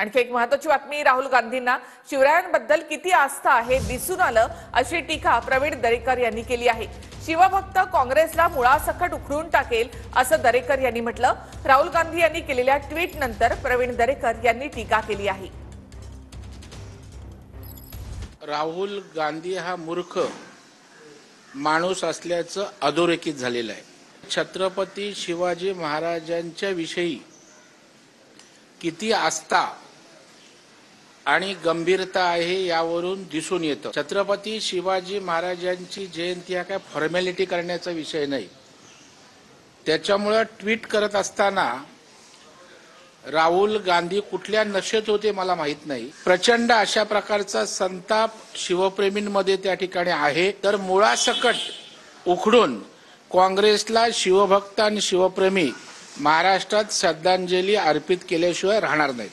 आणखी एक महत्त्वाची बातमी, राहुल गांधींना शिवरायांबद्दल किती आस्था हे दिसून आलं अशी टीका प्रवीण दरेकर यांनी केली आहे। शिवभक्त काँग्रेसला मुळासकट उखडून टाकेल असं दरेकर यांनी म्हटलं। राहुल गांधी यांनी केलेल्या ट्विट नंतर प्रवीण दरेकर यांनी टीका केली आहे। राहुल गांधी हा मूर्ख माणूस असल्याचं अधोरेखित झालेलं आहे। छत्रपती शिवाजी महाराजांच्या विषयी किती आस्था आणि गंभीरता आहे यावरून दिसून येतं। छत्रपती शिवाजी महाराजांची जयंती हा काय फॉर्मॅलिटी करण्याचा विषय नाही। त्याच्यामुळे ट्विट करत असताना राहुल गांधी कुठल्या नशेत होते मला माहित नाही। प्रचंड अशा प्रकारचा संताप शिवप्रेमींमध्ये त्या ठिकाणी आहे। तर मुळासकट उखडून काँग्रेसला शिवभक्त आणि शिवप्रेमी महाराष्ट्रात श्रद्धांजली अर्पित केल्याशिवाय राहणार नाही।